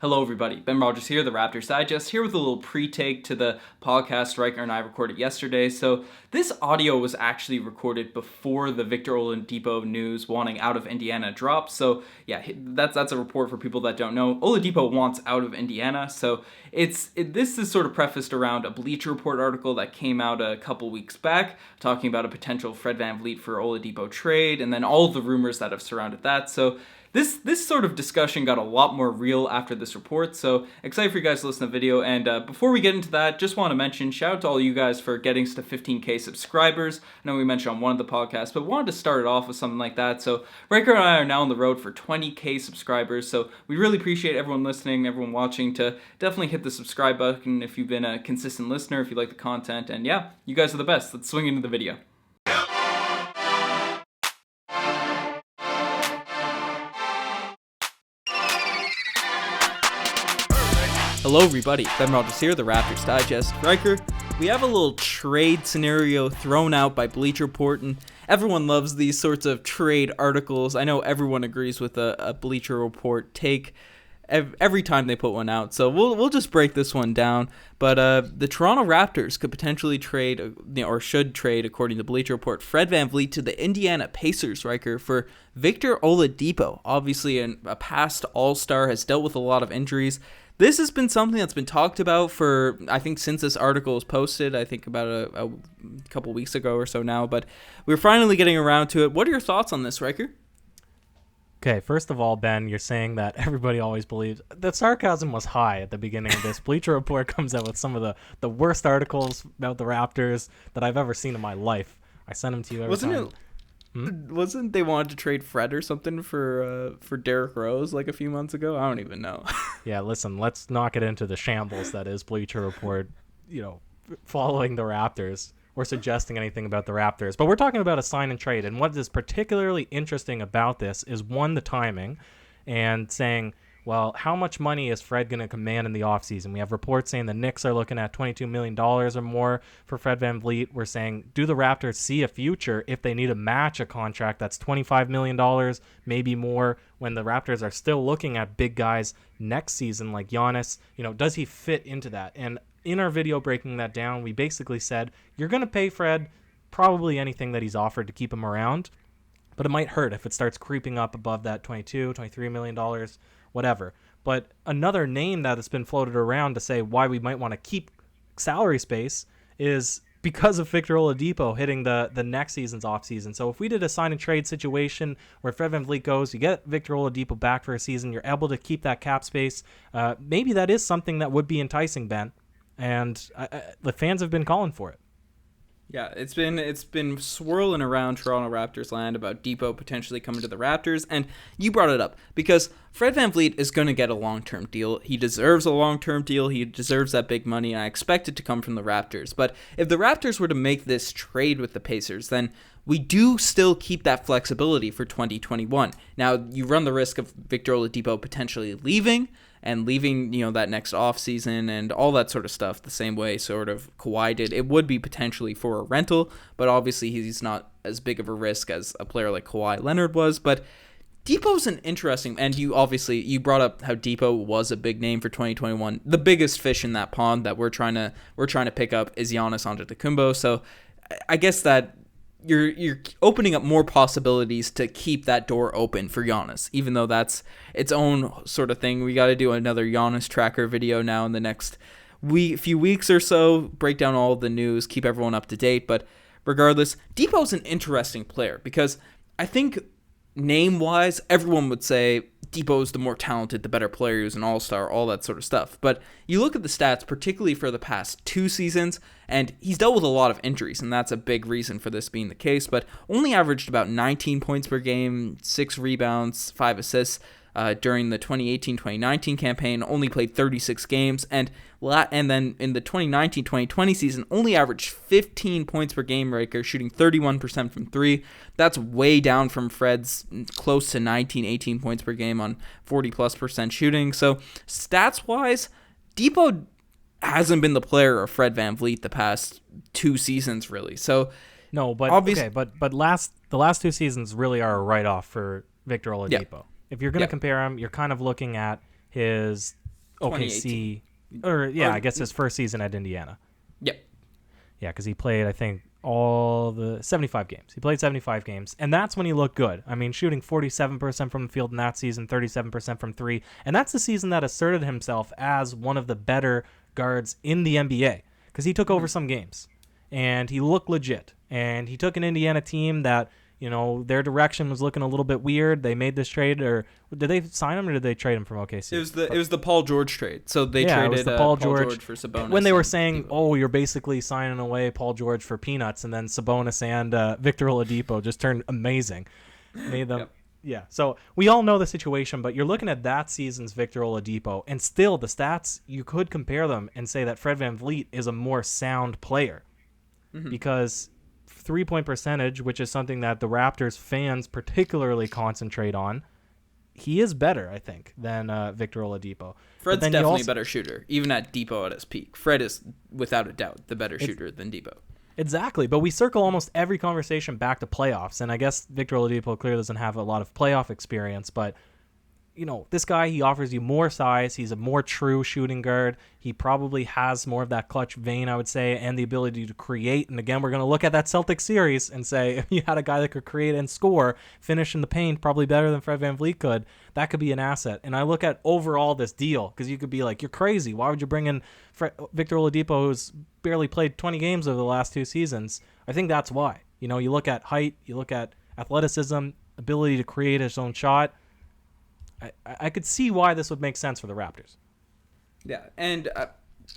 Hello, everybody. Ben Rogers here, the Raptors Digest, here with a little pre-take to the podcast Ryker and I recorded yesterday. So this audio was actually recorded before the Victor Oladipo news wanting out of Indiana dropped. So yeah, that's a report for people that don't know. Oladipo wants out of Indiana. So this is sort of prefaced around a Bleacher Report article that came out a couple weeks back, talking about a potential Fred VanVleet for Oladipo trade, and then all of the rumors that have surrounded that. So this sort of discussion got a lot more real after this report, so excited for you guys to listen to the video. And before we get into that, just want to mention, shout out to all you guys for getting us to 15k subscribers. I know we mentioned on one of the podcasts, but wanted to start it off with something like that. So Ryker and I are now on the road for 20k subscribers, so we really appreciate everyone listening, everyone watching, to definitely hit the subscribe button if you've been a consistent listener, if you like the content. And yeah, you guys are the best. Let's swing into the video. Hello everybody, Ben Rogers here, the Raptors Digest. Ryker, we have a little trade scenario thrown out by Bleacher Report, and everyone loves these sorts of trade articles. I know everyone agrees with a Bleacher Report take every time they put one out, so we'll just break this one down. But the Toronto Raptors could potentially trade, or should trade, according to Bleacher Report, Fred VanVleet to the Indiana Pacers, Ryker, for Victor Oladipo. Obviously a past All-Star, has dealt with a lot of injuries. This has been something that's been talked about for, I think, since this article was posted, I think about a couple weeks ago or so now, but we're finally getting around to it. What are your thoughts on this, Ryker? Okay, first of all, Ben, you're saying that everybody always believes. The sarcasm was high at the beginning of this. Bleacher Report comes out with some of the worst articles about the Raptors that I've ever seen in my life. I send them to you every time. Wasn't they wanted to trade Fred or something for Derrick Rose like a few months ago? I don't even know. Yeah, listen, let's not get into the shambles that is Bleacher Report, following the Raptors or suggesting anything about the Raptors. But we're talking about a sign and trade, and what is particularly interesting about this is, one, the timing, and saying, well, how much money is Fred going to command in the offseason? We have reports saying the Knicks are looking at $22 million or more for Fred VanVleet. We're saying, do the Raptors see a future if they need to match a contract that's $25 million, maybe more, when the Raptors are still looking at big guys next season like Giannis? Does he fit into that? And in our video breaking that down, we basically said, you're going to pay Fred probably anything that he's offered to keep him around, but it might hurt if it starts creeping up above that $23 million, whatever. But another name that has been floated around to say why we might want to keep salary space is because of Victor Oladipo hitting the next season's offseason. So if we did a sign and trade situation where Fred VanVleet goes, you get Victor Oladipo back for a season, you're able to keep that cap space, maybe that is something that would be enticing, Ben. And the fans have been calling for it. Yeah, it's been swirling around Toronto Raptors land about Dipo potentially coming to the Raptors, and you brought it up because Fred VanVleet is going to get a long-term deal. He deserves a long-term deal. He deserves that big money, and I expect it to come from the Raptors. But if the Raptors were to make this trade with the Pacers, then we do still keep that flexibility for 2021. Now, you run the risk of Victor Oladipo potentially leaving, that next offseason and all that sort of stuff the same way sort of Kawhi did. It would be potentially for a rental, but obviously he's not as big of a risk as a player like Kawhi Leonard was. But Dipo's an interesting, and you brought up how Dipo was a big name for 2021. The biggest fish in that pond that we're trying to pick up is Giannis Antetokounmpo. So I guess that you're opening up more possibilities to keep that door open for Giannis, even though that's its own sort of thing. We got to do another Giannis tracker video now in the next few weeks or so, break down all the news, keep everyone up to date. But regardless, Dipo's an interesting player because I think name-wise, everyone would say Dipo's the more talented, the better player, who's an all-star, all that sort of stuff. But you look at the stats, particularly for the past 2 seasons, and he's dealt with a lot of injuries, and that's a big reason for this being the case, but only averaged about 19 points per game, 6 rebounds, 5 assists during the 2018-2019 campaign, only played 36 games, and then in the 2019-2020 season, only averaged 15 points per game, Ryker, shooting 31% from 3. That's way down from Fred's close to 18 points per game on 40+% shooting. So stats-wise, Dipo hasn't been the player of Fred VanVleet the past 2 seasons, really. So no, but obviously, but the last 2 seasons really are a write-off for Victor Oladipo. Yeah. If you're going to compare him, you're kind of looking at his OKC, I guess his first season at Indiana. Yep. Yeah, because he played, I think, all the 75 games. He played 75 games, and that's when he looked good. I mean, shooting 47% from the field in that season, 37% from three, and that's the season that asserted himself as one of the better guards in the NBA, because he took over some games, and he looked legit, and he took an Indiana team that, you know, their direction was looking a little bit weird. They made this trade, or did they sign him, or did they trade him from OKC? It was the Paul George trade. So they traded the Paul George for Sabonis. When they were saying, "Oh, you're basically signing away Paul George for peanuts," and then Sabonis and Victor Oladipo just turned amazing, made them. Yep. Yeah. So we all know the situation, but you're looking at that season's Victor Oladipo, and still the stats, you could compare them and say that Fred VanVleet is a more sound player, because 3-point percentage, which is something that the Raptors fans particularly concentrate on, he is better, I think, than Victor Oladipo. Fred's definitely a better shooter, even at Dipo at his peak. Fred is, without a doubt, the better shooter than Dipo. Exactly, but we circle almost every conversation back to playoffs, and I guess Victor Oladipo clearly doesn't have a lot of playoff experience, but you know, this guy, he offers you more size. He's a more true shooting guard. He probably has more of that clutch vein, I would say, and the ability to create. And again, we're going to look at that Celtics series and say, if you had a guy that could create and score, finish in the paint, probably better than Fred VanVleet could, that could be an asset. And I look at overall this deal, because you could be like, you're crazy. Why would you bring in Victor Oladipo, who's barely played 20 games over the last 2 seasons? I think that's why. You know, you look at height, you look at athleticism, ability to create his own shot. I could see why this would make sense for the Raptors. Yeah, and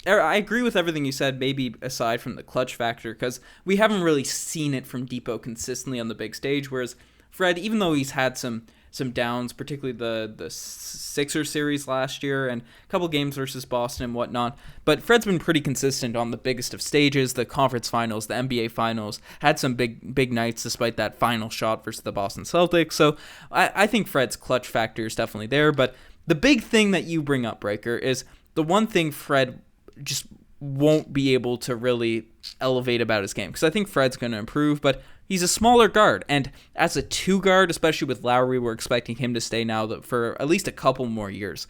I agree with everything you said, maybe aside from the clutch factor, because we haven't really seen it from Dipo consistently on the big stage, whereas Fred, even though he's had some downs, particularly the Sixers series last year and a couple games versus Boston and whatnot, but Fred's been pretty consistent on the biggest of stages, the conference finals, the NBA finals, had some big nights despite that final shot versus the Boston Celtics. So I think Fred's clutch factor is definitely there, but the big thing that you bring up, Riker, is the one thing Fred just won't be able to really elevate about his game, because I think Fred's going to improve, but he's a smaller guard, and as a 2 guard, especially with Lowry, we're expecting him to stay now for at least a couple more years.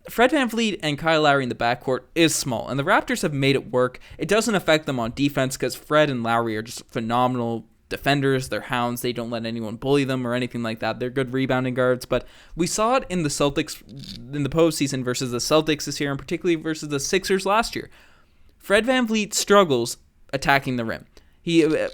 Fred VanVleet and Kyle Lowry in the backcourt is small, and the Raptors have made it work. It doesn't affect them on defense because Fred and Lowry are just phenomenal defenders. They're hounds. They don't let anyone bully them or anything like that. They're good rebounding guards, but we saw it in the Celtics in the postseason versus the Celtics this year, and particularly versus the Sixers last year. Fred VanVleet struggles attacking the rim.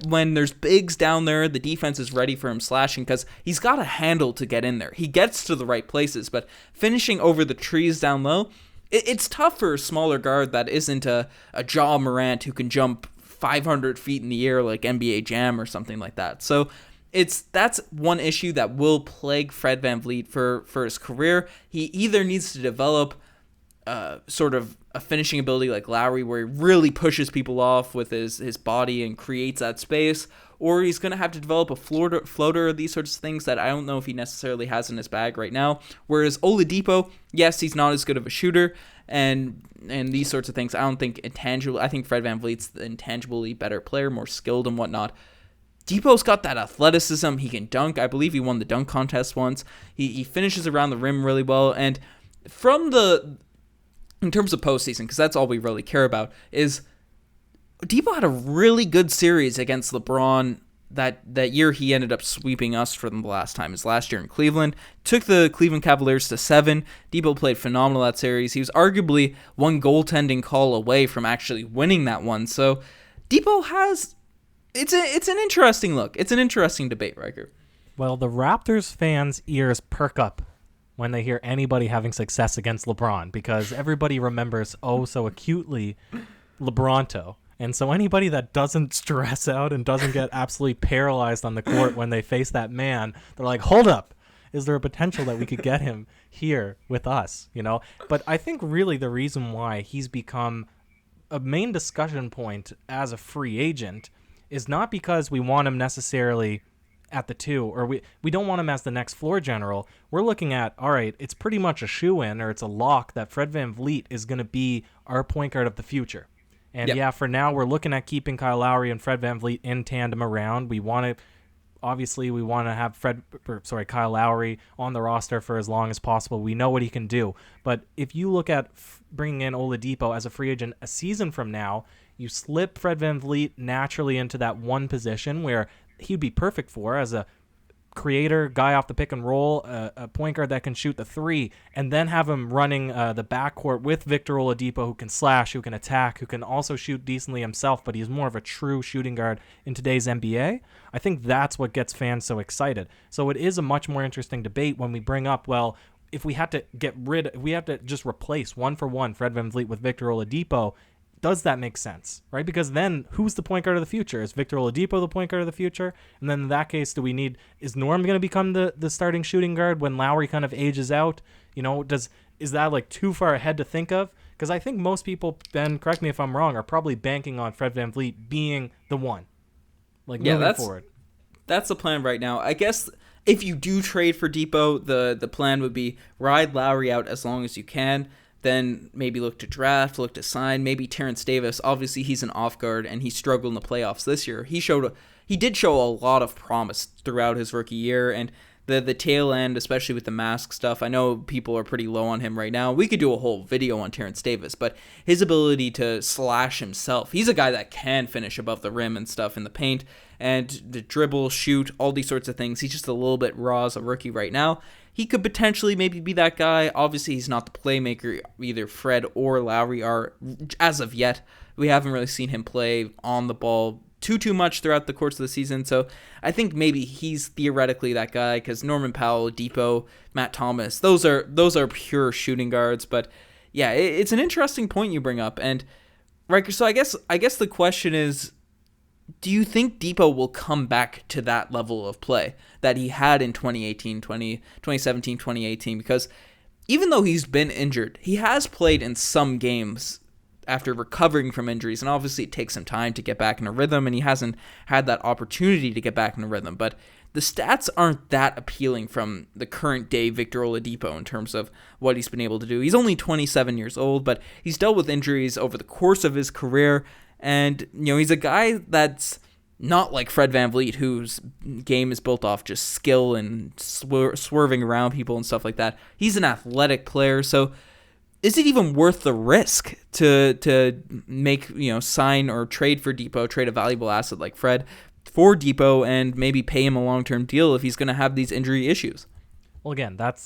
When there's bigs down there, the defense is ready for him slashing because he's got a handle to get in there. He gets to the right places, but finishing over the trees down low, it's tough for a smaller guard that isn't a Ja Morant who can jump 500 feet in the air like NBA Jam or something like that. So that's one issue that will plague Fred VanVleet for his career. He either needs to develop sort of a finishing ability like Lowry, where he really pushes people off with his body and creates that space, or he's going to have to develop a floater, these sorts of things that I don't know if he necessarily has in his bag right now. Whereas Oladipo, yes, he's not as good of a shooter, and these sorts of things, I don't think intangible. I think Fred VanVleet's the intangibly better player, more skilled and whatnot. Dipo's got that athleticism. He can dunk. I believe he won the dunk contest once. He finishes around the rim really well, and in terms of postseason, because that's all we really care about, is Dipo had a really good series against LeBron that year. He ended up sweeping us for them the last time, his last year in Cleveland. Took the Cleveland Cavaliers to 7. Dipo played phenomenal that series. He was arguably one goaltending call away from actually winning that one. So Dipo has... It's an interesting look. It's an interesting debate, Riker. Well, the Raptors fans' ears perk up when they hear anybody having success against LeBron, because everybody remembers so acutely LeBronto. And so anybody that doesn't stress out and doesn't get absolutely paralyzed on the court when they face that man, they're like, hold up, is there a potential that we could get him here with us, you know? But I think really the reason why he's become a main discussion point as a free agent is not because we want him necessarily at the 2, or we don't want him as the next floor general. We're looking at, all right, it's pretty much a shoe-in, or it's a lock that Fred VanVleet is going to be our point guard of the future. And for now, we're looking at keeping Kyle Lowry and Fred VanVleet in tandem around. We want to Obviously, we want to have Kyle Lowry on the roster for as long as possible. We know what he can do. But if you look at bringing in Oladipo as a free agent a season from now, you slip Fred VanVleet naturally into that one position where he'd be perfect for as a creator, guy off the pick and roll, a point guard that can shoot the three, and then have him running the backcourt with Victor Oladipo, who can slash, who can attack, who can also shoot decently himself, but he's more of a true shooting guard in today's NBA. I think that's what gets fans so excited. So it is a much more interesting debate when we bring up, well, if we had to just replace one for one Fred VanVleet with Victor Oladipo, does that make sense, right? Because then who's the point guard of the future? Is Victor Oladipo the point guard of the future? And then in that case, is Norm going to become the starting shooting guard when Lowry kind of ages out? Is that like too far ahead to think of? Because I think most people, Ben, correct me if I'm wrong, are probably banking on Fred VanVleet being the one. Moving forward. That's the plan right now. I guess if you do trade for Dipo, the plan would be ride Lowry out as long as you can. Then maybe look to draft, look to sign, maybe Terrence Davis. Obviously, he's an off guard, and he struggled in the playoffs this year. He did show a lot of promise throughout his rookie year, and the tail end, especially with the mask stuff. I know people are pretty low on him right now. We could do a whole video on Terrence Davis, but his ability to slash himself, he's a guy that can finish above the rim and stuff in the paint, and the dribble, shoot, all these sorts of things. He's just a little bit raw as a rookie right now. He could potentially maybe be that guy. Obviously, he's not the playmaker either Fred or Lowry are as of yet. We haven't really seen him play on the ball too much throughout the course of the season. So I think maybe he's theoretically that guy because Norman Powell, Dipo, Matt Thomas, those are pure shooting guards. But yeah, it's an interesting point you bring up. And Riker, so I guess the question is, do you think Dipo will come back to that level of play that he had in 2017, 2018? Because even though he's been injured, he has played in some games after recovering from injuries, and obviously it takes some time to get back in a rhythm, and he hasn't had that opportunity to get back in a rhythm. But the stats aren't that appealing from the current day Victor Oladipo in terms of what he's been able to do. He's only 27 years old, but he's dealt with injuries over the course of his career. And, he's a guy that's not like Fred VanVleet, whose game is built off just skill and swerving around people and stuff like that. He's an athletic player. So is it even worth the risk to make, sign or trade for Dipo, trade a valuable asset like Fred for Dipo and maybe pay him a long-term deal if he's going to have these injury issues? Well, again, that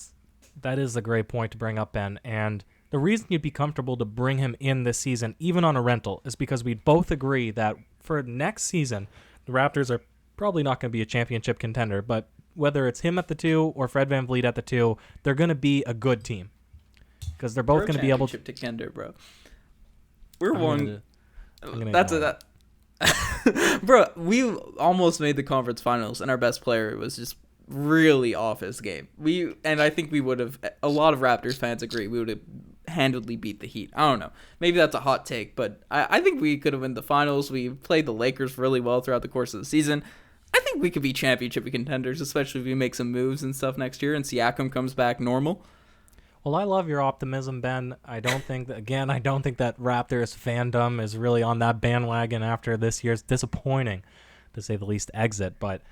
is a great point to bring up, Ben. And the reason you'd be comfortable to bring him in this season, even on a rental, is because we both agree that for next season, the Raptors are probably not going to be a championship contender, but whether it's him at the 2 or Fred VanVleet at the 2, they're going to be a good team because they're both going to be able to contender, bro. We're one. Bro, we almost made the conference finals, and our best player was just really off his game. I think we would have. A lot of Raptors fans agree we would have handedly beat the Heat. I don't know. Maybe that's a hot take, but I think we could have won the finals. We played the Lakers really well throughout the course of the season. I think we could be championship contenders, especially if we make some moves and stuff next year and Siakam comes back normal. Well, I love your optimism, Ben. I don't think that Raptors fandom is really on that bandwagon after this year's disappointing, to say the least, exit. But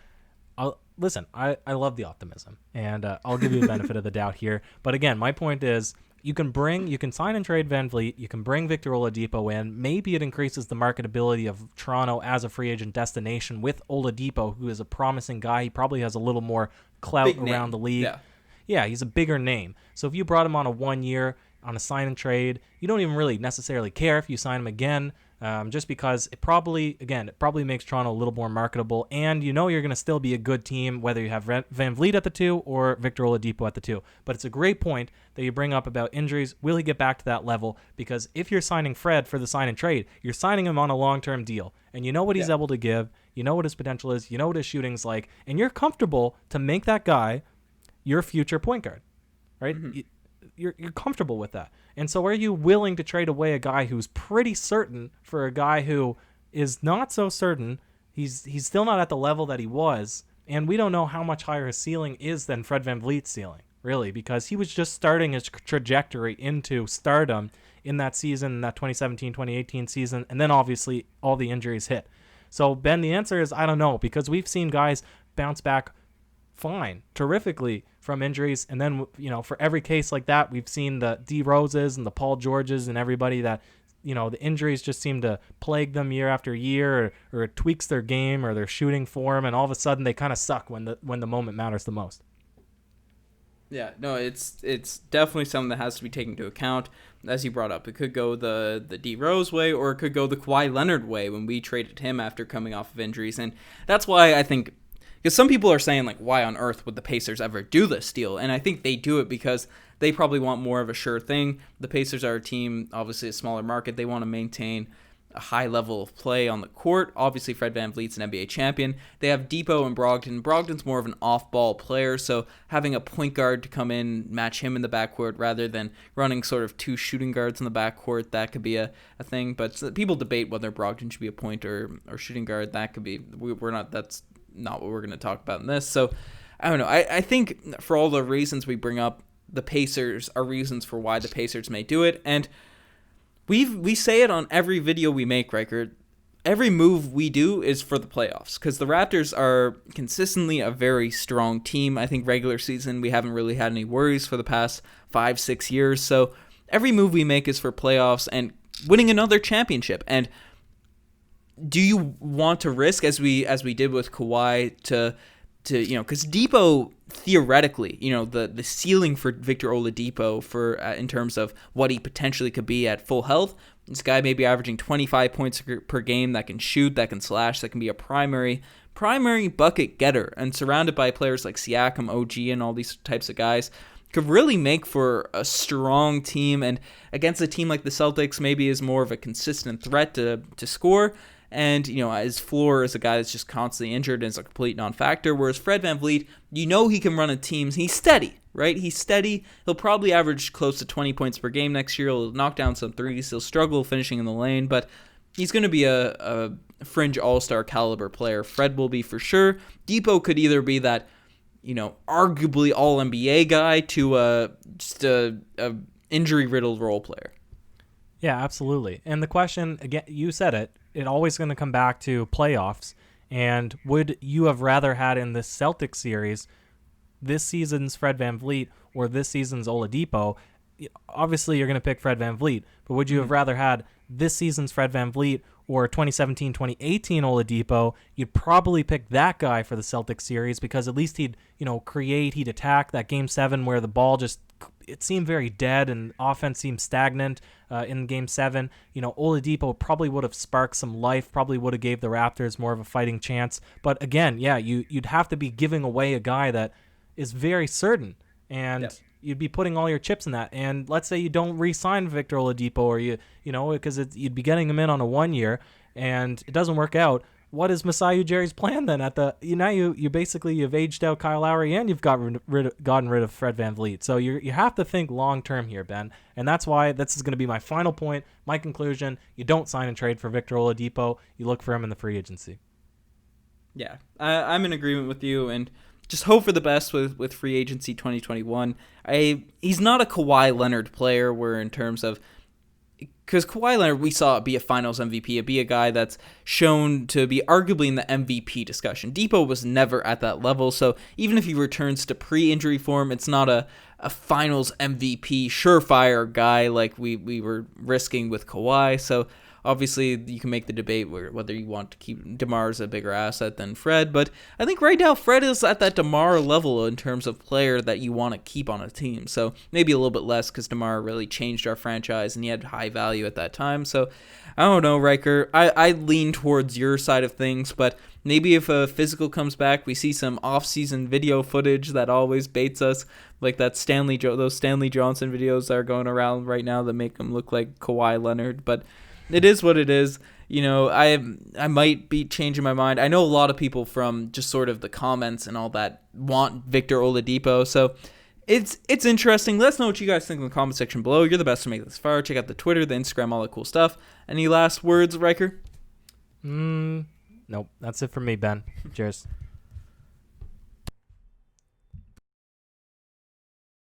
listen, I love the optimism, and I'll give you the benefit of the doubt here. But again, my point is, you can sign and trade VanVleet, you can bring Victor Oladipo in. Maybe it increases the marketability of Toronto as a free agent destination with Oladipo, who is a promising guy. He probably has a little more clout around the league. Yeah, he's a bigger name. So if you brought him on a 1 year, on a sign and trade, you don't even really necessarily care if you sign him again, just because it probably makes Toronto a little more marketable, and you're going to still be a good team whether you have VanVleet at the 2 or Victor Oladipo at the 2. But it's a great point that you bring up about injuries. Will he get back to that level? Because if you're signing Fred for the sign and trade, you're signing him on a long-term deal, and you know what he's able to give, you know what his potential is, you know what his shooting's like, and you're comfortable to make that guy your future point guard, right? Mm-hmm. You're comfortable with that. And so are you willing to trade away a guy who's pretty certain for a guy who is not so certain? He's still not at the level that he was, and we don't know how much higher his ceiling is than Fred VanVleet's ceiling, really, because he was just starting his trajectory into stardom in that season, that 2017-2018 season, and then obviously all the injuries hit. So, Ben, the answer is I don't know, because we've seen guys bounced back fine, terrifically from injuries. And then, for every case like that, we've seen the D Roses and the Paul Georges and everybody that, the injuries just seem to plague them year after year, or it tweaks their game or their shooting form, and all of a sudden they kind of suck when the moment matters the most. Yeah, no, it's definitely something that has to be taken into account. As you brought up, it could go the D Rose way, or it could go the Kawhi Leonard way when we traded him after coming off of injuries. And that's why I think, because some people are saying, like, why on earth would the Pacers ever do this deal? And I think they do it because they probably want more of a sure thing. The Pacers are a team, obviously a smaller market. They want to maintain a high level of play on the court. Obviously, Fred VanVleet's an NBA champion. They have Dipo and Brogdon. Brogdon's more of an off-ball player, so having a point guard to come in, match him in the backcourt, rather than running sort of two shooting guards in the backcourt, that could be a thing. But people debate whether Brogdon should be a point or shooting guard. That could be. That's not what we're going to talk about in this. So, I don't know. I think for all the reasons we bring up, the Pacers are reasons for why the Pacers may do it, and we say it on every video we make, Riker. Every move we do is for the playoffs, because the Raptors are consistently a very strong team. I think regular season, we haven't really had any worries for the past 5-6 years. So every move we make is for playoffs and winning another championship. And do you want to risk, as we did with Kawhi, to because Dipo, theoretically, the ceiling for Victor Oladipo for in terms of what he potentially could be at full health, this guy may be averaging 25 points per game, that can shoot, that can slash, that can be a primary bucket getter, and surrounded by players like Siakam, OG, and all these types of guys, could really make for a strong team. And against a team like the Celtics, maybe is more of a consistent threat to score. And, his floor is a guy that's just constantly injured and is a complete non-factor. Whereas Fred VanVleet, he can run a team. He's steady, right? He's steady. He'll probably average close to 20 points per game next year. He'll knock down some threes. He'll struggle finishing in the lane, but he's going to be a fringe all-star caliber player. Fred will be for sure. Dipo could either be that, arguably all-NBA guy to just a injury-riddled role player. Yeah, absolutely. And the question, again, you said it always going to come back to playoffs. And would you have rather had in this Celtics series this season's Fred VanVleet or this season's Oladipo? Obviously, you're going to pick Fred VanVleet, but would you have rather had this season's Fred VanVleet or 2017-2018 Oladipo? You'd probably pick that guy for the Celtics series, because at least he'd attack that Game 7 where the ball it seemed very dead and offense seemed stagnant in Game 7. Oladipo probably would have sparked some life, probably would have gave the Raptors more of a fighting chance. But again, yeah, you'd have to be giving away a guy that is very certain, and you'd be putting all your chips in that. And let's say you don't re-sign Victor Oladipo, or because you'd be getting him in on a 1 year, and it doesn't work out. What is Masai Ujiri's plan then? You've aged out Kyle Lowry and you've gotten rid of Fred VanVleet. So you have to think long term here, Ben, and that's why this is going to be my final point, my conclusion. You don't sign and trade for Victor Oladipo. You look for him in the free agency. Yeah, I'm in agreement with you, and just hope for the best with free agency 2021. He's not a Kawhi Leonard player, where in terms of, because Kawhi Leonard, we saw be a finals MVP, be a guy that's shown to be arguably in the MVP discussion. Dipo was never at that level, so even if he returns to pre-injury form, it's not a finals MVP surefire guy like we were risking with Kawhi. So obviously, you can make the debate whether you want to keep DeMar as a bigger asset than Fred, but I think right now Fred is at that DeMar level in terms of player that you want to keep on a team. So maybe a little bit less, because DeMar really changed our franchise and he had high value at that time. So I don't know, Riker. I lean towards your side of things, but maybe if a physical comes back, we see some off-season video footage that always baits us, like those Stanley Johnson videos that are going around right now that make him look like Kawhi Leonard, but it is what it is. I might be changing my mind. I know a lot of people from just sort of the comments and all that want Victor Oladipo, so it's interesting. Let us know what you guys think in the comment section below. You're the best to make this far. Check out the Twitter, the Instagram, all that cool stuff. Any last words, Riker? Nope. That's it for me, Ben. Cheers.